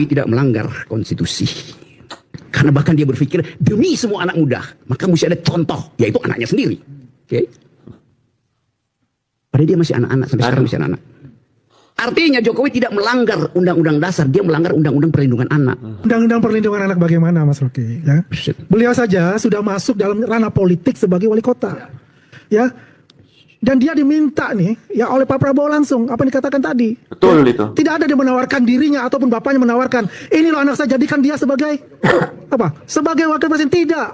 tidak melanggar konstitusi. Karena bahkan dia berpikir demi semua anak muda, maka mesti ada contoh, yaitu anaknya sendiri. Oke? Padahal dia masih anak-anak, sampai sekarang masih anak-anak. Artinya Jokowi tidak melanggar undang-undang dasar, dia melanggar undang-undang perlindungan anak. Undang-undang perlindungan anak bagaimana, Mas Rocky? Ya. Beliau saja sudah masuk dalam ranah politik sebagai wali kota. Ya. Dan dia diminta nih ya oleh Pak Prabowo langsung apa yang dikatakan tadi. Betul itu. Tidak ada dia menawarkan dirinya ataupun bapaknya menawarkan, ini loh anak saya, jadikan dia sebagai apa? Sebagai wakil presiden. Tidak.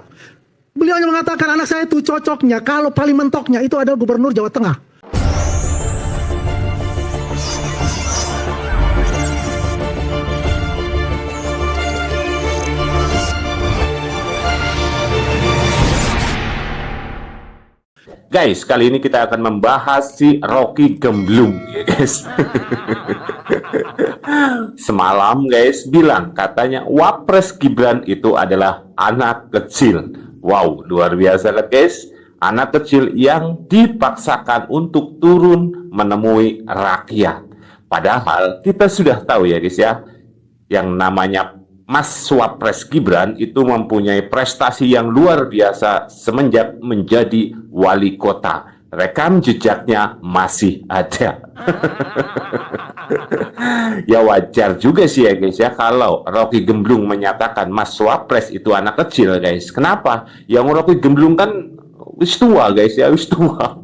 Beliau hanya mengatakan anak saya itu cocoknya kalau paling mentoknya itu adalah gubernur Jawa Tengah. Guys, kali ini kita akan membahas si Rocky Gemblung, ya guys. Semalam guys bilang katanya Wapres Gibran itu adalah anak kecil. Wow, luar biasa kan guys. Anak kecil yang dipaksakan untuk turun menemui rakyat. Padahal kita sudah tahu ya guys ya, yang namanya Mas Wapres Gibran itu mempunyai prestasi yang luar biasa semenjak menjadi wali kota. Rekam jejaknya masih ada. Ya wajar juga sih ya guys ya kalau Rocky Gemblung menyatakan Mas Wapres itu anak kecil guys. Kenapa? Yang Rocky Gemblung kan wis tua guys ya, wis tua.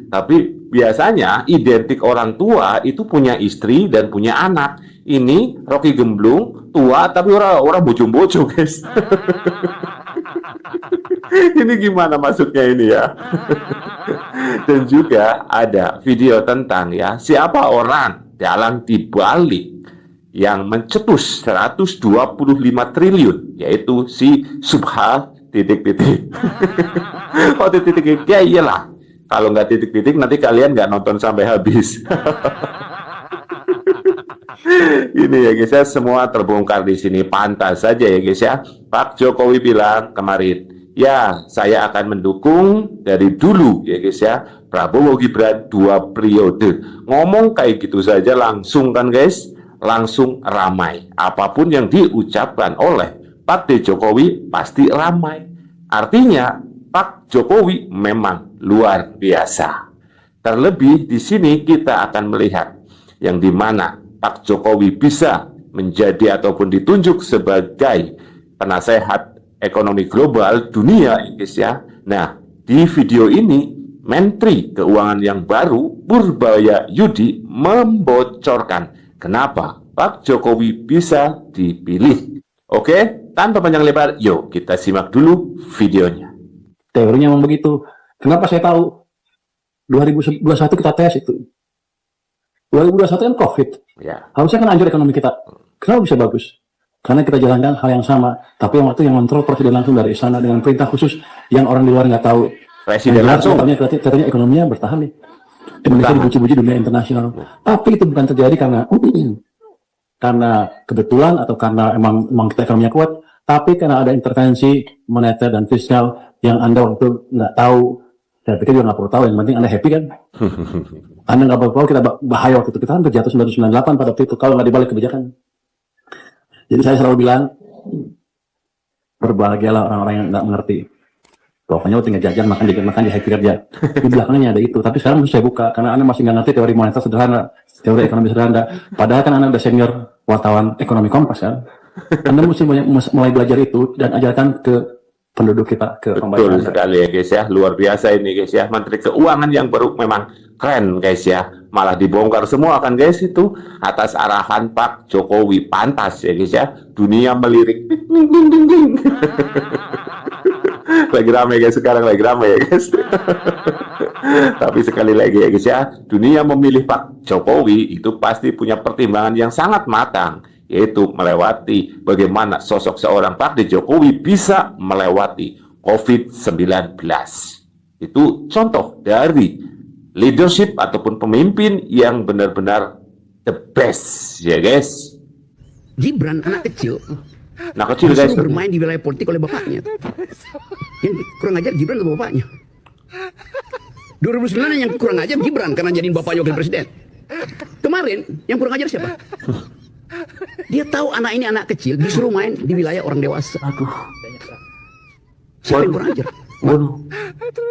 Tapi biasanya identik orang tua itu punya istri dan punya anak. Ini Rocky Gemblung tua tapi orang bojong-bojong guys. Ini gimana masuknya ini ya? Dan juga ada video tentang ya siapa orang dalang dibalik yang mencetus 125 triliun, yaitu si Subha titik-titik. Oh titik-titik, ya iyalah. Kalau nggak titik-titik nanti kalian nggak nonton sampai habis. Ini ya guys ya, semua terbongkar di sini. Pantas saja ya guys ya. Pak Jokowi bilang kemarin, ya saya akan mendukung dari dulu ya guys ya Prabowo Gibran 2 periode. Ngomong kayak gitu saja langsung kan guys, langsung ramai. Apapun yang diucapkan oleh Pak Jokowi pasti ramai. Artinya Pak Jokowi memang luar biasa. Terlebih di sini kita akan melihat yang dimana Pak Jokowi bisa menjadi ataupun ditunjuk sebagai penasehat ekonomi global dunia guys ya. Nah di video ini Menteri Keuangan yang baru Purbaya Yudi membocorkan kenapa Pak Jokowi bisa dipilih. Oke, tanpa panjang lebar, yuk kita simak dulu videonya. Teorinya memang begitu. Kenapa saya tahu? 2021 kita tes itu. 2021 kan COVID. Ya. Harusnya kan anjur ekonomi kita. Kenapa bisa bagus? Karena kita jalankan hal yang sama. Tapi yang waktu yang kontrol presiden langsung dari istana dengan perintah khusus yang orang di luar nggak tahu. Presiden langsung. Katanya ekonominya bertahan nih. Indonesia dipuji-puji dunia internasional. Tapi itu bukan terjadi karena kebetulan atau karena emang kita ekonominya kuat. Tapi karena ada intervensi moneter dan fiskal yang Anda waktu nggak tahu. Saya pikir juga nggak perlu tahu, yang penting Anda happy kan? Anda nggak perlu tahu kita bahaya waktu itu, kita kan terjatuh 1998 pada waktu itu, kalau nggak dibalik kebijakan. Jadi saya selalu bilang, berbahagialah orang-orang yang nggak mengerti. Pokoknya tinggal jajan, makan di happy kerja. Di belakangnya ada itu, tapi sekarang saya buka, karena Anda masih nggak ngerti teori moneter sederhana, teori ekonomi sederhana. Padahal kan Anda udah senior wartawan ekonomi Kompas kan? Anda mesti mulai belajar itu, dan ajarkan ke penduduk kita ke betul sekali ya guys ya, luar biasa ini guys ya, Menteri Keuangan yang baru memang keren guys ya, malah dibongkar semua kan guys itu atas arahan Pak Jokowi. Pantas ya guys ya, dunia melirik. Lagi rame guys sekarang, lagi rame ya guys. Tapi sekali lagi ya guys ya, dunia memilih Pak Jokowi itu pasti punya pertimbangan yang sangat matang, yaitu melewati bagaimana sosok seorang Pak Jokowi bisa melewati COVID-19. Itu contoh dari leadership ataupun pemimpin yang benar-benar the best ya guys. Gibran anak kecil. Nah kecil guys, bermain di wilayah politik oleh bapaknya. Yang kurang ajar Gibran atau bapaknya? 2009 yang kurang ajar Gibran karena jadiin bapaknya wakil presiden. Kemarin yang kurang ajar siapa? Dia tahu anak ini anak kecil, disuruh main di wilayah orang dewasa. Aduh. Siapa yang kurang ajar? Waduh.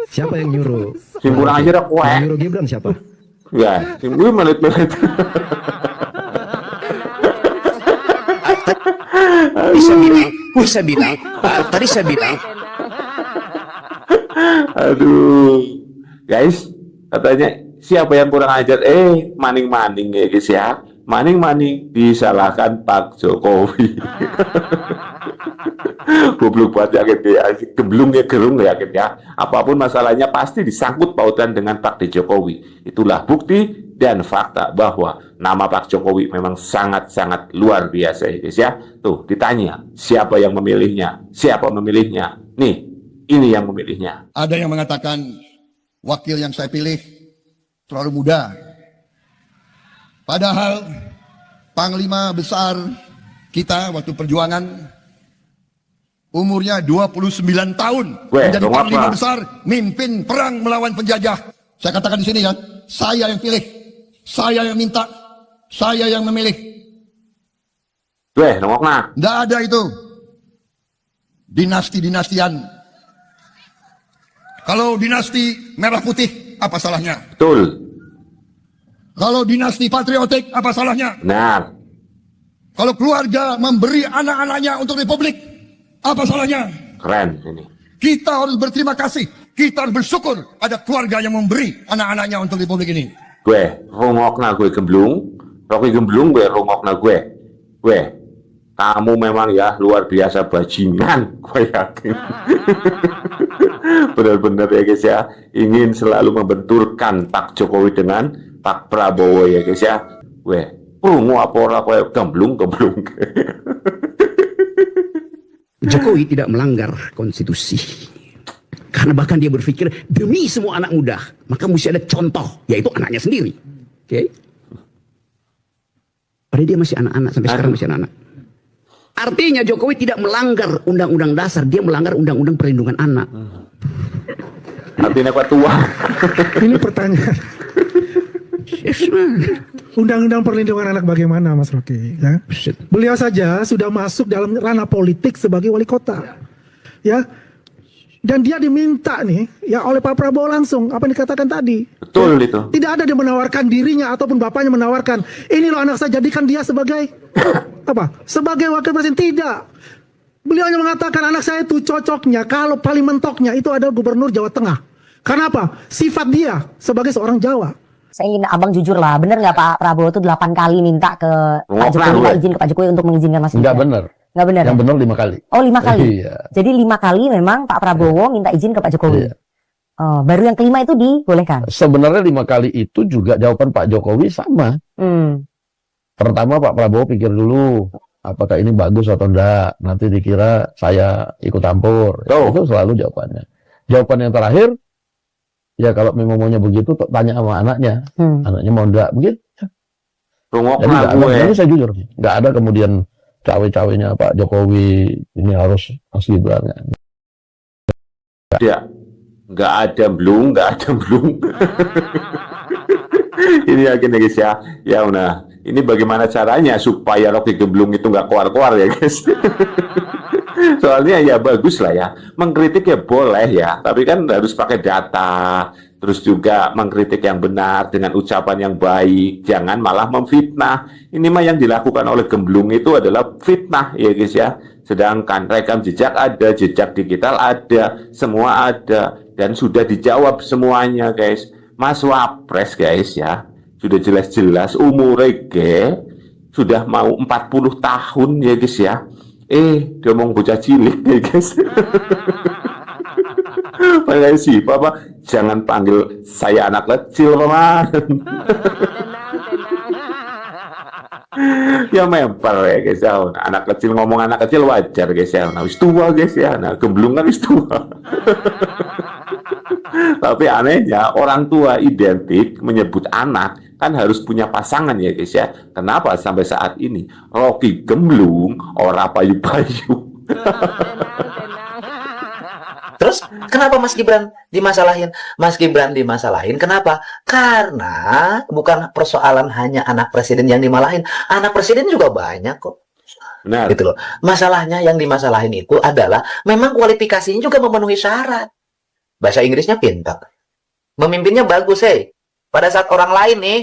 Siapa yang nyuruh? Sing kurang ajar aku. Yang nyuruh Gibran siapa? Ya, sing gue melit-melit. Tadi saya bilang, Aduh. Guys, katanya siapa yang kurang ajar? Maning-maning ya guys ya. Maning-maning disalahkan Pak Jokowi. Goblok banget yakin ya. Gemblung ya gerung yakin ya. Apapun masalahnya pasti disangkut pautan dengan Pak Jokowi. Itulah bukti dan fakta bahwa nama Pak Jokowi memang sangat-sangat luar biasa ya guys ya. Tuh ditanya siapa yang memilihnya? Siapa memilihnya? Nih, ini yang memilihnya. Ada yang mengatakan wakil yang saya pilih terlalu muda. Padahal Panglima besar kita waktu perjuangan umurnya 29 tahun. Menjadi dong Panglima apa? besar, mimpin perang melawan penjajah. Saya katakan di sini kan, saya yang pilih, saya yang minta, saya yang memilih. Nongokna. Tidak ada itu dinasti-dinastian. Kalau dinasti merah putih, apa salahnya? Betul. Kalau dinasti patriotik, apa salahnya? Benar. Kalau keluarga memberi anak-anaknya untuk republik, apa salahnya? Keren ini. Kita harus berterima kasih. Kita harus bersyukur ada keluarga yang memberi anak-anaknya untuk republik ini. Rungokna gue gemblung. Rocky gemblung gue rungokna gue. Kamu memang ya luar biasa bajingan. Gue yakin. Benar-benar ya guys ya. Ingin selalu membenturkan Pak Jokowi dengan Pak Prabowo ya guys ya. Rungu apa ora kowe gemblung. Jokowi tidak melanggar konstitusi. Karena bahkan dia berpikir demi semua anak muda, maka mesti ada contoh, yaitu anaknya sendiri. Oke? Padahal dia masih anak-anak, sampai sekarang masih anak-anak. Artinya Jokowi tidak melanggar undang-undang dasar, dia melanggar undang-undang perlindungan anak. Artinya kok tua. Ini pertanyaan. Undang-undang perlindungan anak bagaimana, Mas Rocky? Ya? Beliau saja sudah masuk dalam ranah politik sebagai wali kota, ya. Dan dia diminta nih, ya oleh Pak Prabowo langsung apa yang dikatakan tadi. Betul ya, itu. Tidak ada dia menawarkan dirinya ataupun bapaknya menawarkan, ini loh anak saya, jadikan dia sebagai apa? Sebagai wakil presiden. Tidak. Beliau hanya mengatakan anak saya itu cocoknya, kalau paling mentoknya itu adalah gubernur Jawa Tengah. Karena apa? Sifat dia sebagai seorang Jawa. Saya ingin abang jujur lah, bener nggak Pak Prabowo tuh 8 kali minta ke Pak Jokowi, minta izin ke Pak Jokowi untuk mengizinkan Mas Enggak Gibran? benar. Nggak benar. Yang Ya? benar 5 kali. Oh 5 kali. Iya. Jadi 5 kali memang Pak Prabowo minta izin ke Pak Jokowi. Iya. Oh, baru yang kelima itu dibolehkan. Sebenarnya 5 kali itu juga jawaban Pak Jokowi sama. Pertama Pak Prabowo pikir dulu apakah ini bagus atau enggak. Nanti dikira saya ikut campur. Itu selalu jawabannya. Jawaban yang terakhir, ya kalau memang maunya begitu, tanya sama anaknya. Anaknya mau enggak begitu. Jadi Rungokna nggak gue. ada, ini saya jujur, nggak ada kemudian cawe-cawenya Pak Jokowi ini harus Mas Gibran. Nggak ada blung. Ini yakin ya guys ya. Ya udah. Ini bagaimana caranya supaya Rocky Gemblung itu nggak keluar-keluar ya guys. Soalnya ya bagus lah ya. Mengkritik ya boleh ya. Tapi kan harus pakai data. Terus juga mengkritik yang benar dengan ucapan yang baik. Jangan malah memfitnah. Ini mah yang dilakukan oleh Gemblung itu adalah fitnah ya guys ya. Sedangkan rekam jejak ada, jejak digital ada, semua ada. Dan sudah dijawab semuanya guys. Mas Wapres guys ya. Sudah jelas-jelas umurnya sudah mau 40 tahun ya guys ya. Dia mau bocah cilik ya guys. Panggil sih, Papa, jangan panggil saya anak kecil, Paman. Ya memper ya guys ya. Anak kecil ngomong anak kecil wajar guys ya. Nah, wis tua guys ya. Nah, Gemblung kan wis tua. Tapi anehnya orang tua identik menyebut anak kan harus punya pasangan ya guys ya. Kenapa sampai saat ini Rocky Gemblung ora payu-payu? Terus kenapa Mas Gibran dimasalahin? Mas Gibran dimasalahin kenapa? Karena bukan persoalan hanya anak presiden yang dimalahin. Anak presiden juga banyak kok. Benar. Gitu loh. Masalahnya yang dimasalahin itu adalah memang kualifikasinya juga memenuhi syarat. Bahasa Inggrisnya pintar. Memimpinnya bagus, Pada saat orang lain nih,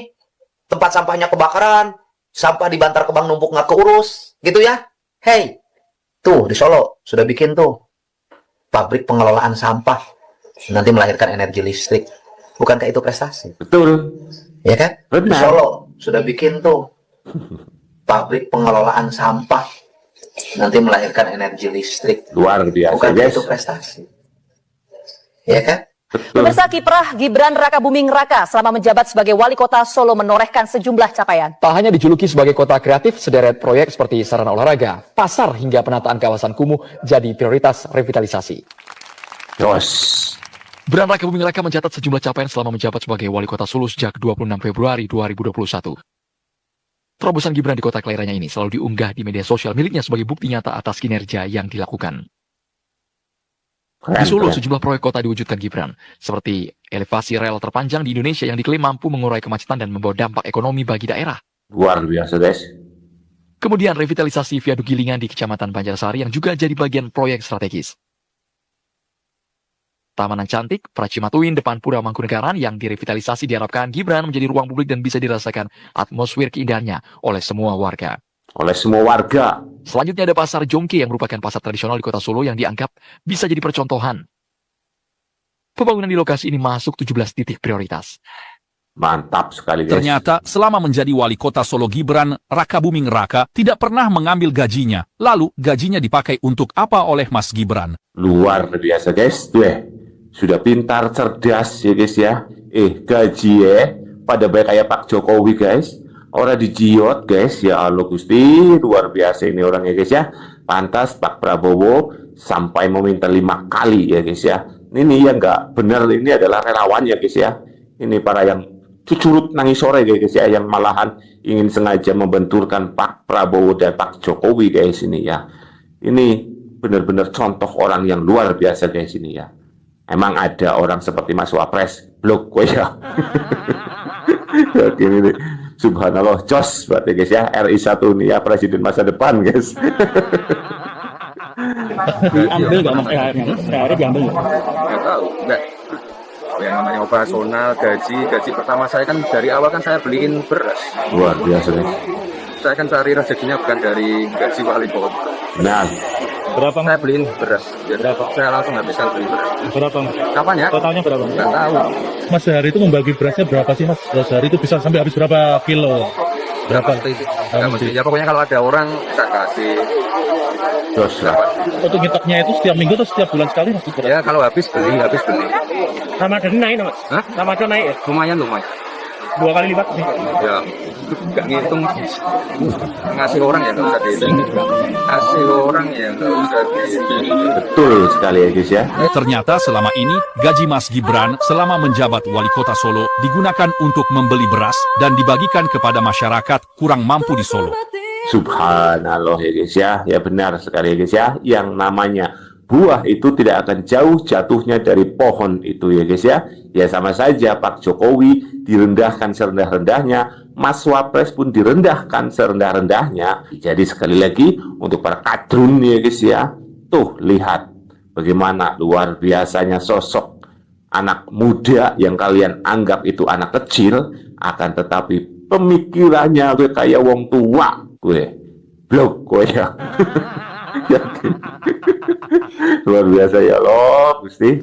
tempat sampahnya kebakaran, sampah di Bantar Gebang numpuk nggak keurus, gitu ya. Hey, tuh di Solo sudah bikin tuh pabrik pengelolaan sampah, nanti melahirkan energi listrik. Bukankah itu prestasi? Betul. Ya kan? Di Benar. Solo sudah bikin tuh pabrik pengelolaan sampah, nanti melahirkan energi listrik. Luar biasa, Bukankah guys. itu prestasi? Ya kan? Betul. Pemirsa, kiprah Gibran Raka Buming Raka selama menjabat sebagai wali kota Solo menorehkan sejumlah capaian. Tak hanya dijuluki sebagai kota kreatif, sederet proyek seperti sarana olahraga, pasar hingga penataan kawasan kumuh jadi prioritas revitalisasi. Jos. Gibran Raka Buming Raka mencatat sejumlah capaian selama menjabat sebagai wali kota Solo sejak 26 Februari 2021. Terobosan Gibran di kota kelahirannya ini selalu diunggah di media sosial miliknya sebagai bukti nyata atas kinerja yang dilakukan. Di Solo, sejumlah proyek kota diwujudkan Gibran, seperti elevasi rel terpanjang di Indonesia yang diklaim mampu mengurai kemacetan dan membawa dampak ekonomi bagi daerah. Luar biasa, guys. Kemudian revitalisasi viaduk Gilingan di Kecamatan Banjarsari yang juga jadi bagian proyek strategis. Tamanan cantik, Pracimatuin depan Pura Mangkunegaran yang direvitalisasi diharapkan Gibran menjadi ruang publik dan bisa dirasakan atmosfer keindahannya oleh semua warga. Oleh semua warga. Selanjutnya ada Pasar Jongke yang merupakan pasar tradisional di kota Solo yang dianggap bisa jadi percontohan. Pembangunan di lokasi ini masuk 17 titik prioritas. Mantap sekali, guys. Ternyata selama menjadi wali kota Solo, Gibran Raka Buming Raka tidak pernah mengambil gajinya. Lalu gajinya dipakai untuk apa oleh Mas Gibran? Luar biasa, guys. Tuh, sudah pintar, cerdas ya, guys ya. Gaji pada baik kayak Pak Jokowi, guys. Orang dijiot, guys. Ya Allah Gusti, luar biasa ini orangnya, guys ya. Pantas Pak Prabowo sampai meminta 5 kali ya, guys ya. Ini yang nggak benar, ini adalah relawan ya, guys ya. Ini para yang cucurut nangis sore, guys ya, yang malahan ingin sengaja membenturkan Pak Prabowo dan Pak Jokowi, guys ini ya. Ini benar-benar contoh orang yang luar biasa, guys ini ya. Emang ada orang seperti Mas Wapres, blok gue ya. Jadi ini subhanallah, jos berarti, guys ya. RI 1 nih ya, presiden masa depan, guys. Diambil nggak Mas THR-nya? THR diambil nggak? Nggak tahu, enggak. Yang namanya operasional, gaji pertama saya kan dari awal kan saya beliin beras. Luar biasa, guys. Saya kan cari rezekinya bukan dari gaji wali kota. Nah, berapa saya beliin beras? Berapa? Saya langsung habiskan beli beras. Berapa Mas? Kapan ya? Totalnya berapa? Nggak tahu. Mas sehari itu membagi berasnya berapa sih Mas? Sehari itu bisa sampai habis berapa kilo? Berapa? Nggak mesti. Ya pokoknya kalau ada orang saya kasih. jos lah. Untuk nyetoknya itu setiap minggu atau setiap bulan sekali Mas? Ya kalau habis beli. Ramadan naik Mas? Hah? Ramadan naik ya? Lumayan. 2 kali lipat nih. Ya, nggak ngitung. Ngasih orang ya nggak usah dihitung. Ngasih orang ya nggak usah dihitung. Betul sekali ya, guys ya. Ternyata selama ini gaji Mas Gibran selama menjabat wali kota Solo digunakan untuk membeli beras dan dibagikan kepada masyarakat kurang mampu di Solo. Subhanallah ya, guys ya. Ya benar sekali ya, guys ya. Yang namanya buah itu tidak akan jauh jatuhnya dari pohon itu ya, guys ya. Ya sama saja Pak Jokowi direndahkan serendah-rendahnya, Mas Wapres pun direndahkan serendah-rendahnya. Jadi sekali lagi untuk para kadrun ya, guys ya. Tuh lihat bagaimana luar biasanya sosok anak muda yang kalian anggap itu anak kecil, akan tetapi pemikirannya gue kayak wong tua. Gue blok gue ya. Luar biasa ya Allah Gusti.